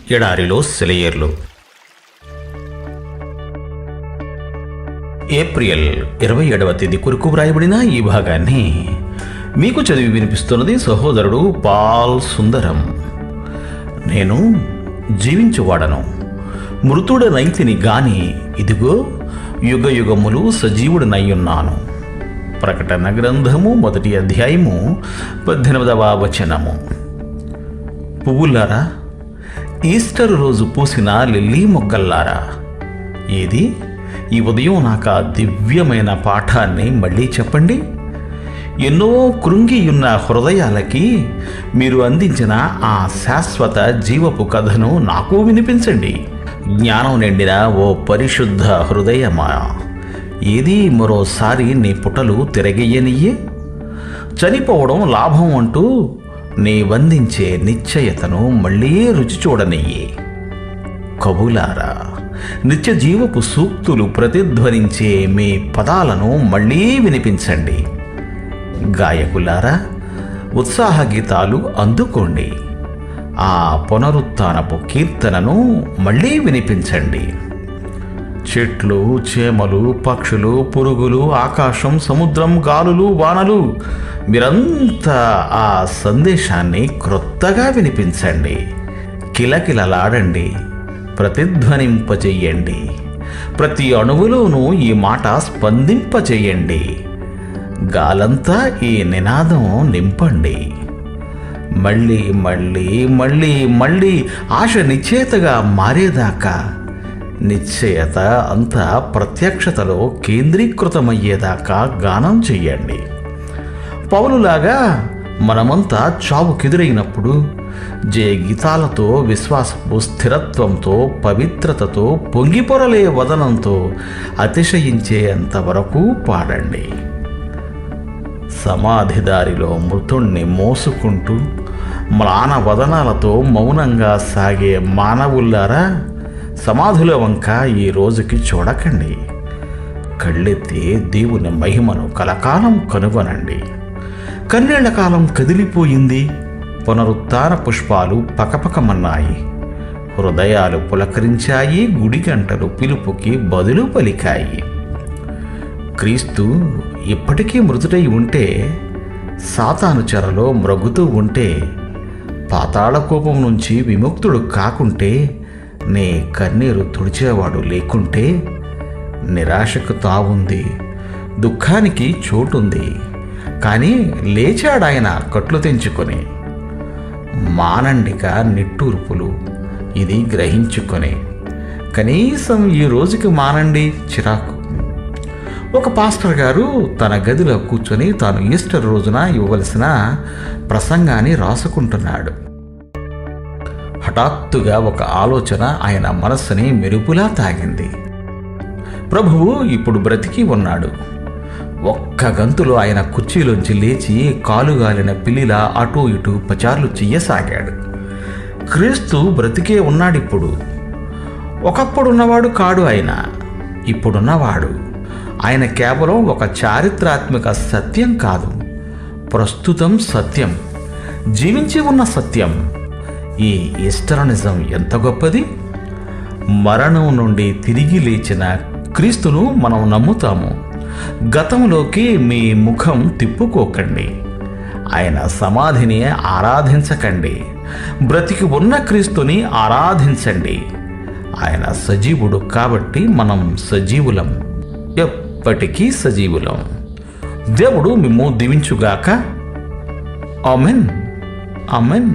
ఎడారిలో సెలయేర్లు. ఏప్రిల్ 27వ తేదీ కొరకు వ్రాయబడిన ఈ భాగాన్ని మీకు చదివి వినిపిస్తున్నది సహోదరుడు పాల్ సుందరం. నేను జీవించువాడను, మృతుడనైతిని గాని ఇదిగో యుగ యుగములు సజీవుడనయ్యున్నాను. ప్రకటన గ్రంథము 1వ అధ్యాయము 18వ వచనము. పువ్వులారా, ఈస్టర్ రోజు పూసిన లిల్లీ మొగ్గల్లారా, ఏది ఈ ఉదయం నాకు ఆ దివ్యమైన పాఠాన్ని మళ్ళీ చెప్పండి. ఎన్నో కృంగియున్న హృదయాలకి మీరు అందించిన ఆ శాశ్వత జీవపు కథను నాకు వినిపించండి. జ్ఞానం నిండిన ఓ పరిశుద్ధ హృదయమా, ఏది మరోసారి నీ పుటలు తిరగేయనియ్యే. చనిపోవడం లాభం అంటూ నీ వందించే నిశ్చయతను మళ్ళీ రుచి చూడనియ్యే. కవులారా, నిత్య జీవపు సూక్తులు ప్రతిధ్వనించే మీ పదాలను మళ్ళీ వినిపించండి. గాయకులారా, ఉత్సాహ గీతాలు అందుకోండి. ఆ పునరుత్థానపు కీర్తనను మళ్ళీ వినిపించండి. చెట్లు, చేమలు, పక్షులు, పురుగులు, ఆకాశం, సముద్రం, గాలులు, వానలు, మీరంతా ఆ సందేశాన్ని క్రొత్తగా వినిపించండి. కిలకిలలాడండి, ప్రతిధ్వనింపచేయండి. ప్రతి అణువులోనూ ఈ మాట స్పందింపచేయండి. గాలంతా ఈ నినాదం నింపండి. మళ్ళీ మళ్ళీ మళ్ళీ మళ్ళీ ఆశ నిశ్చయతగా మారేదాకా, నిశ్చయత అంతా ప్రత్యక్షతలో కేంద్రీకృతమయ్యేదాకా గానం చెయ్యండి. పౌలులాగా మనమంతా చావుకెదురైనప్పుడు జయ గీతాలతో, విశ్వాసపు స్థిరత్వంతో, పవిత్రతతో, పొంగిపొరలే వదనంతో అతిశయించేంతవరకు పాడండి. సమాధి దారిలో మృతుణ్ణి మోసుకుంటూ మ్లాన వదనాలతో మౌనంగా సాగే మానవుల్లారా, సమాధుల వంక ఈ రోజుకి చూడకండి. కళ్ళెత్తి దేవుని మహిమను కలకాలం కనుగొనండి. కన్నీళ్ల కాలం కదిలిపోయింది. పునరుత్థాన పుష్పాలు పకపకమన్నాయి. హృదయాలు పులకరించాయి. గుడి గంటలు పిలుపుకి బదులు పలికాయి. క్రీస్తు ఇప్పటికీ మృతుడై ఉంటే, సాతాను చెరలో మ్రొగుతూ ఉంటే, పాతాళ కోపం నుంచి విముక్తుడు కాకుంటే, నీ కన్నీరు తుడిచేవాడు లేకుంటే, నిరాశకు తావుంది, దుఃఖానికి చోటుంది. కానీ లేచాడాయన కట్లు తెంచుకొని. మానండిక నిట్టూర్పులు ఇది గ్రహించుకొని. కనీసం ఈ రోజుకి మానండి చిరాకు. ఒక పాస్టర్ గారు తన గదిలో కూర్చొని తాను ఈస్టర్ రోజున ఇవ్వవలసిన ప్రసంగాన్ని రాసుకుంటున్నాడు. హఠాత్తుగా ఒక ఆలోచన ఆయన మనస్సుని మెరుపులా తాగింది. ప్రభువు ఇప్పుడు బ్రతికి ఉన్నాడు. ఒక్క గంతులో ఆయన కుర్చీలోంచి లేచి కాలుగాలిన పిల్లిలా అటూ ఇటూ పచార్లు చెయ్యసాగాడు. క్రీస్తు బ్రతికే ఉన్నాడిప్పుడు. ఒకప్పుడున్నవాడు కాడు ఆయన, ఇప్పుడున్నవాడు. ఆయన కేవలం ఒక చారిత్రాత్మక సత్యం కాదు, ప్రస్తుతం సత్యం, జీవించి ఉన్న సత్యం. ఈ ఈస్టరనిజం ఎంత గొప్పది! మరణం నుండి తిరిగి లేచిన క్రీస్తును మనం నమ్ముతాము. గతంలోకి మీ ముఖం తిప్పుకోకండి. ఆయన సమాధిని ఆరాధించకండి. బ్రతికి ఉన్న క్రీస్తుని ఆరాధించండి. ఆయన సజీవుడు కాబట్టి మనం సజీవులం, ఎప్పటికీ సజీవులం. దేవుడు మిమ్ము దీవించుగాక. Amen, amen.